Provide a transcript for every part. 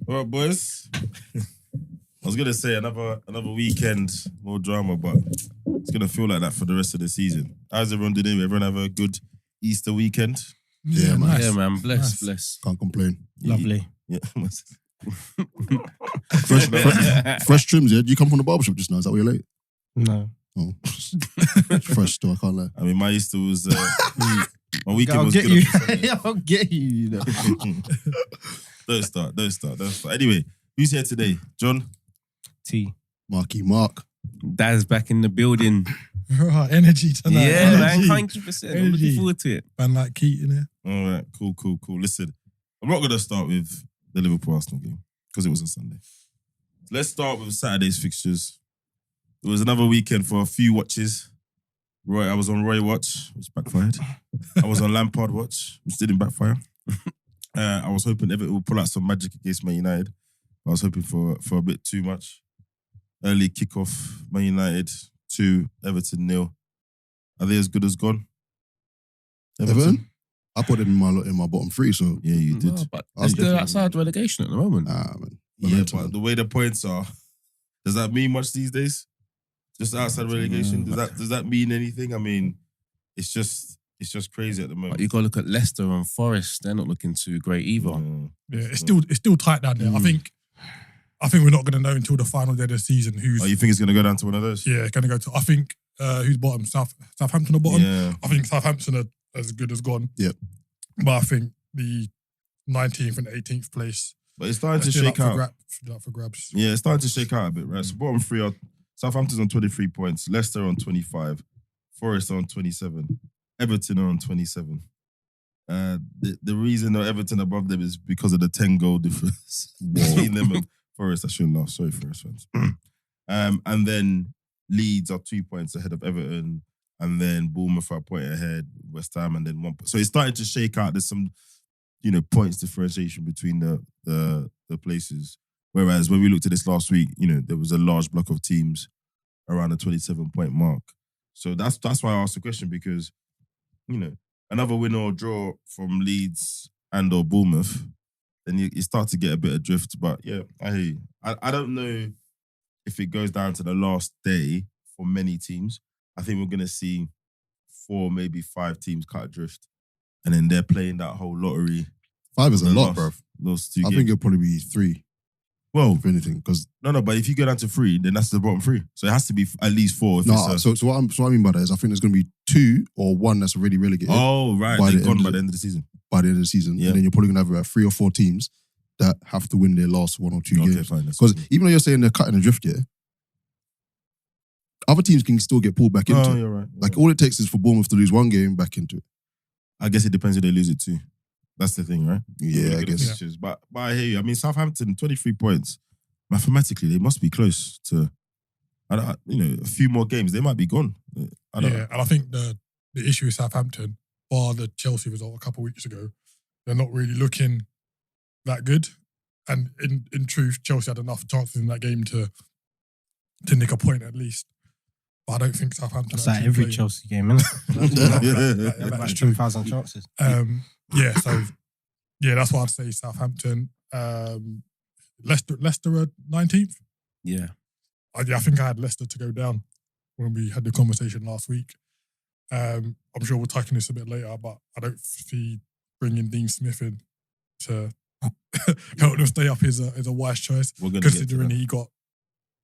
All right, boys. I was gonna say another weekend, more drama, but it's gonna feel like that for the rest of the season. How's everyone doing? Everyone have a good Easter weekend? Yeah, man. Nice. Yeah, man. Bless. Can't complain. Lovely. Yeah. Fresh trims, yeah? Do you come from the barbershop just now? Is that why you're late? No. Oh. Fresh still, I can't lie. I mean, my Easter was my weekend I'll was get good. you. I'll get you. You know. Don't start. Anyway, who's here today? John? T. Mark. Dad's back in the building. Energy tonight. Yeah, man. Energy. 100%. I'm Energy. looking forward to it. Man like Keaton here. All right, cool. Listen, I'm not gonna start with the Liverpool Arsenal game because it was on Sunday. Let's start with Saturday's fixtures. It was another weekend for a few watches. I was on Roy watch, which backfired. I was on Lampard watch, which didn't backfire. I was hoping Everton would pull out some magic against Man United. I was hoping for a bit too much. Early kickoff, Man United 2, Everton 0. Are they as good as gone? Everton? I put them in my bottom three, so Yeah, you did. No, but I was they're definitely- outside relegation at the moment. man. Yeah, Momentum. but the way the points are, does that mean much these days? Just outside relegation, does that mean anything? I mean, it's just crazy at the But moment. you got to look at Leicester and Forest. They're not looking too great either. Yeah, it's still tight down there. I think we're not going to know until the final day of the season who's Oh, you think it's going to go down to one of those? going to go to. I think who's bottom? Southampton are bottom. Yeah. I think Southampton are as good as gone. Yep. But I think the 19th and 18th place But it's starting to still shake out. Still up for grabs. Yeah, it's starting to shake out a bit, right? So bottom three are Southampton's on 23 points, Leicester on 25, Forest on 27, Everton are on 27. The reason that Everton above them is because of the 10 goal difference between them and Forest. I shouldn't laugh. Sorry, Forest fans. And then Leeds are 2 points ahead of Everton, and then Bournemouth are a point ahead, West Ham, and then 1 point. So it's starting to shake out. There's some, points differentiation between the places. Whereas when we looked at this last week, there was a large block of teams around the 27-point mark. So that's why I asked the question, because, another win or draw from Leeds and or Bournemouth, then you start to get a bit of drift. But yeah, I hear you. I don't know if it goes down to the last day for many teams. I think we're going to see 4, maybe 5 teams cut adrift. And then they're playing that whole lottery. 5 is a lot, bro. Those 2 I games. think it'll probably be 3, Well, if anything, because no, but if you go down to 3, then that's the bottom 3. So it has to be at least 4. If it's so what I mean by that is I think there's going to be 2 or 1 that's already relegated oh, right. by They're the gone end by of the end of the season. by the end of the season, Yeah. and then you're probably going to have about 3 or 4 teams that have to win their last 1 or 2 Okay, games. fine. that's Because cool. even though you're saying they're cutting adrift, yeah, other teams can still get pulled back into Oh, it. you're right. Like all it takes is for Bournemouth to lose 1 game back into it. I guess it depends who they lose it to. That's the thing, right? Yeah, Look I at the guess. fixtures. But I hear you. I mean, Southampton, 23 points. Mathematically, they must be close to, a few more games. They might be gone. I don't know. And I think the issue with Southampton, bar the Chelsea result a couple of weeks ago, they're not really looking that good. And in truth, Chelsea had enough chances in that game to nick a point at least. But I don't think Southampton. That's like actually every played. Chelsea game, isn't it? That's About true. 2,000 chances. That's why I'd say Southampton. Leicester are 19th. Yeah. I think I had Leicester to go down when we had the conversation last week. I'm sure we'll touch on this a bit later, but I don't see bringing Dean Smith in to help them stay up is a wise choice, We're going to get to considering that. he got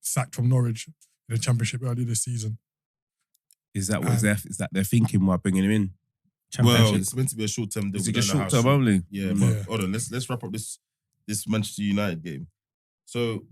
sacked from Norwich in the Championship earlier this season. Is that what they're thinking while bringing him in? Well, Championship. it's meant to be a short-term deal. Is We it just don't know how short term short. only? Yeah, Yeah. but hold on. Let's wrap up this Manchester United game. So,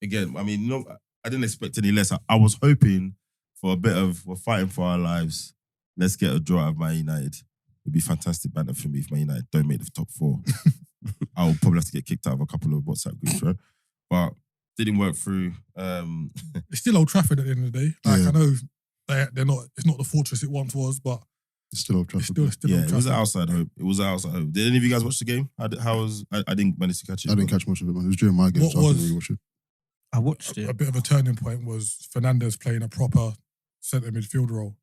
again, I mean, I didn't expect any less. I was hoping for a bit of, we're fighting for our lives. Let's get a draw out of Man United. It'd be fantastic banter for me if Man United don't make the top 4. I will probably have to get kicked out of a couple of WhatsApp groups, right? But didn't work through. It's still Old Trafford at the end of the day. Like, Yeah. I know they're not. It's not the fortress it once was, but It's still Old it's Trafford. still Yeah, Old it was an Trafford. outside hope. It was an outside hope. Did any of you guys watch the game? How was? I didn't manage to catch it. I didn't catch much of it, man. It was during my game, What so I couldn't was- really watch it. I watched it. A bit of a turning point was Fernandes playing a proper centre midfield role,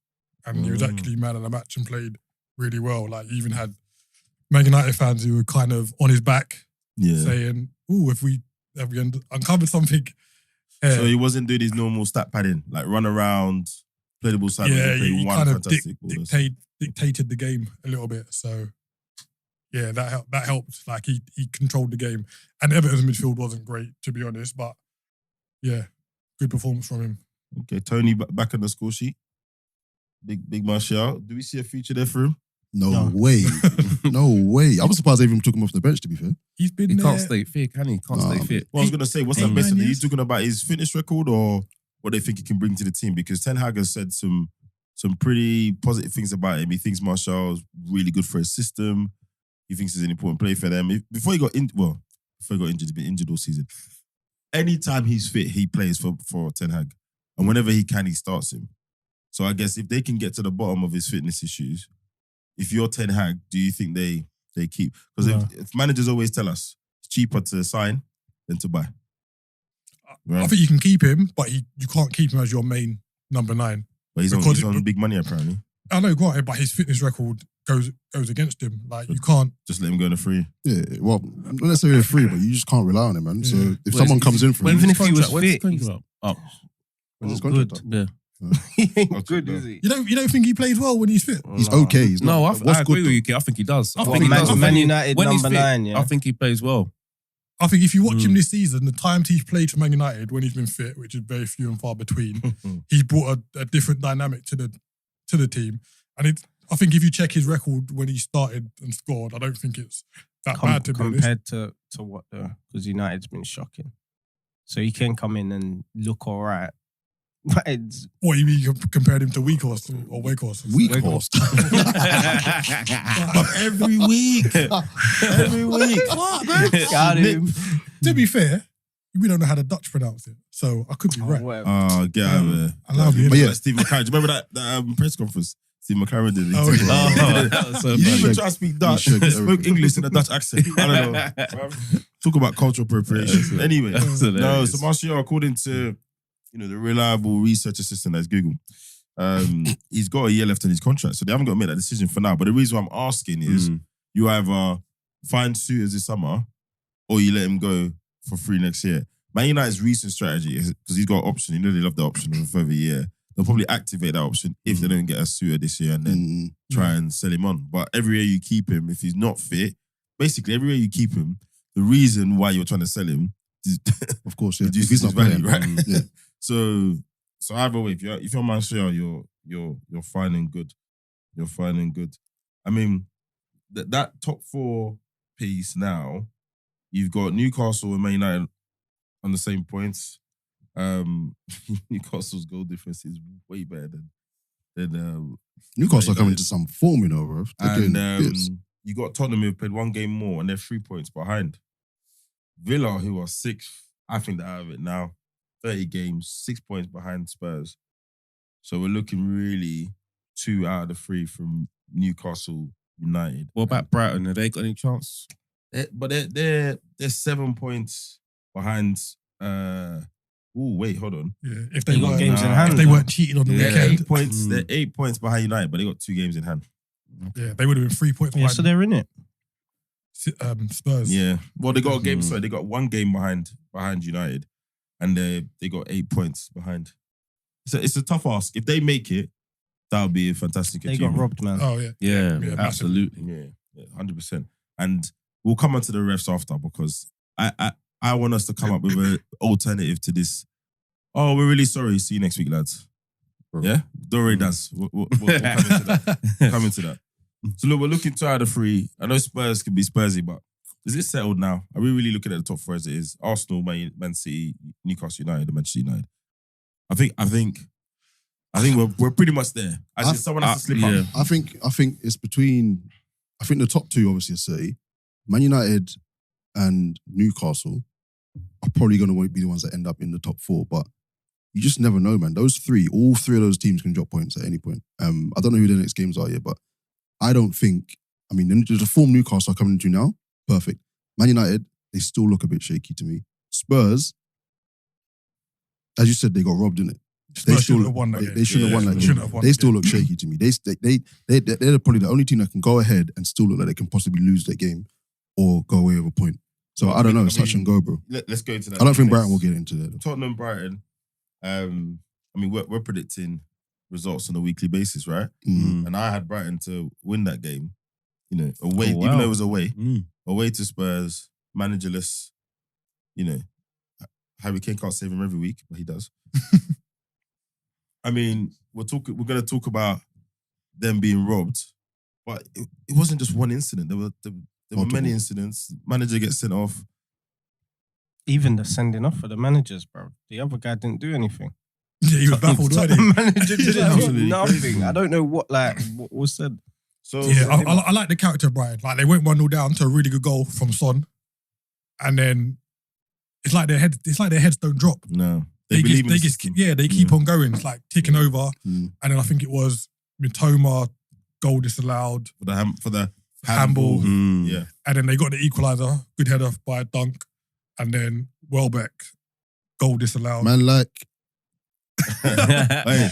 and he was actually man of the match and played really well. Like, he even had Man United fans who were kind of on his back, Yeah. saying, if we uncovered something. So he wasn't doing his normal stat padding, like run around, play the ball sideways, Yeah, and play he one kind of fantastic ball. dictated the game a little bit. So, yeah, that helped. Like, he controlled the game. And Everton's midfield wasn't great, to be honest. But, yeah, good performance from him. Okay, Tony back on the score sheet. Big Martial. Do we see a future there for him? No way. No way. I was surprised they even took him off the bench, to be fair. He's been He there. can't stay fit, can he? Can't stay fit. Well, I was going to say, what's that 8-9 best? Are you years? talking about his fitness record or what they think he can bring to the team? Because Ten Hag has said some pretty positive things about him. He thinks Martial's really good for his system. He thinks he's an important player for them. Before he got injured, he's been injured all season. Anytime he's fit, he plays for Ten Hag. And whenever he can, he starts him. So I guess if they can get to the bottom of his fitness issues, if you're Ten Hag, do you think they keep? Because if managers always tell us it's cheaper to sign than to buy. Right? I think you can keep him, but you can't keep him as your main number 9. But he's on big money apparently. I know, granted, but his fitness record goes against him. Like, you can't. Just let him go on a free. Yeah, well, not necessarily free, but you just can't rely on him, man. So if someone comes in for him, Even if he was When's his fit, contract up? when's his good. contract up? Yeah. He ain't good, is he? You don't think he plays well when he's fit? He's okay. He's No, not. I agree with you, Kit. I think he does. I What, think he does. Man United When he's number fit, 9, yeah. I think he plays well. I think if you watch him this season, the times he's played for Man United when he's been fit, which is very few and far between, he's brought a different dynamic to the team. And I think if you check his record when he started and scored, I don't think it's that bad to be honest. compared to what though? Because United's been shocking. So he can come in and look all right. But it's What you mean? You compared him to Weghorst or Wakehorst? Weghorst. Every week. Every week. What, man? got him. To be fair, we don't know how the Dutch pronounce it, so I could be right. Whatever. Oh, get out of here. Allow me. But yeah. Steve McLaren. Do you remember that press conference? Steve McLaren did it. Oh, yeah. That was so You didn't funny. even try to speak Dutch. You You should. spoke English in a Dutch accent. I don't know. Talk about cultural appropriation. Anyway, That's no, hilarious. so Martial, according to the reliable research assistant that's Google, he's got a year left on his contract, so they haven't got to make that decision for now. But the reason why I'm asking is you either find suitors this summer or you let him go for free next year. Man United's recent strategy is because he's got an option. They love the option of a further year. They'll probably activate that option if they don't get a suitor this year and then try and sell him on. But every year you keep him, if he's not fit, basically every year you keep him, the reason why you're trying to sell him is Of course, yeah. reduces If he's his not value, playing, right? yeah. So either way, if you're Martial, you're fine and good. You're fine and good. I mean, that top 4 piece now, you've got Newcastle and Man United on the same points. Newcastle's goal difference is way better than Newcastle are Man coming United. to some form, bro. They're getting bits. You got Tottenham who've played 1 game more and they're 3 points behind. Villa, who are 6th, I think they're out of it now. 30 games, 6 points behind Spurs. So we're looking really 2 out of the 3 from Newcastle United. What about Brighton? Have they got any chance? But they're 7 points behind. Wait, hold on. Yeah, if they They got weren't, games in Nah. hand. if they weren't cheating on the They're weekend, 8 points. They're 8 points behind United, but they got 2 games in hand. yeah, they would have been 3 points Yeah, behind so they're in it. Spurs. Yeah. Well, they got a game. Sorry, they got 1 game behind United, and they got 8 points behind. So it's a tough ask. If they make it, that would be a fantastic They achievement. got robbed, man. Oh yeah. Yeah, Yeah, absolutely. Yeah, 100%. And we'll come on to the refs after because I want us to come up with an alternative to this. Oh, we're really sorry. See you next week, lads. Yeah? Don't worry, Daz. We'll come into that. Come into that. So look, we're looking to out of 3. I know Spurs can be Spursy, but is it settled now? Are we really looking at the top 4 as it is? Arsenal, Man City, Newcastle United, and Manchester United. I think we're pretty much there. As in someone has to slip up. I think it's between. I think the top 2 obviously are City, Man United, and Newcastle are probably going to be the ones that end up in the top 4. But you just never know, man. All 3 of those teams can drop points at any point. I don't know who the next games are yet, but I don't think. I mean, the form Newcastle are coming into now, perfect. Man United, they still look a bit shaky to me. Spurs, as you said, they got robbed, didn't it? They Spurs still shouldn't have won that game. They shouldn't have won that Shouldn't game. have won They that still game. look shaky to me. They're probably the only team that can go ahead and still look like they can possibly lose their game or go away with a point. So I don't know. It's touch and go, bro. Let's go into that. I don't think next. Brighton will get into there. Though. Tottenham, Brighton. I mean, we're predicting results on a weekly basis, right? Mm. And I had Brighton to win that game. You know, away, Oh, wow. even though it was away, Mm. away to Spurs, managerless. You know, Harry Kane can't save him every week, but he does. I mean, we're going to talk about them being robbed, but it wasn't just one incident. There were many incidents. Manager gets sent off. Even the sending off for the managers, bro. The other guy didn't do anything. Yeah, he was baffled, wasn't The he? manager did Absolutely nothing. crazy. I don't know what was said. So Yeah, I like the character of Brighton. Like they went 1-0 down to a really good goal from Son, and then it's like their heads don't drop. no, they believe in the system. they keep on going. It's like ticking over, and then I think it was Mitoma goal disallowed, for the handball, Mm. Yeah, and then they got the equaliser, good header by Dunk, and then Welbeck goal disallowed. Man, like, Hey,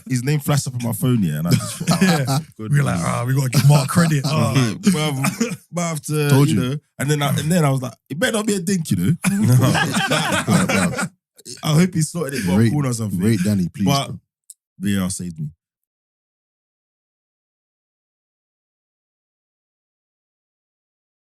his name flashed up on my phone, yeah, and I just thought, Yeah. good. We were like, we got to give Mark credit. But I have to, Told you you. know, and then I was like, it better not be a dink, you know. I hope he slotted it for a Rate- corner or something. rate Danny, please. But bro. VAR saved me.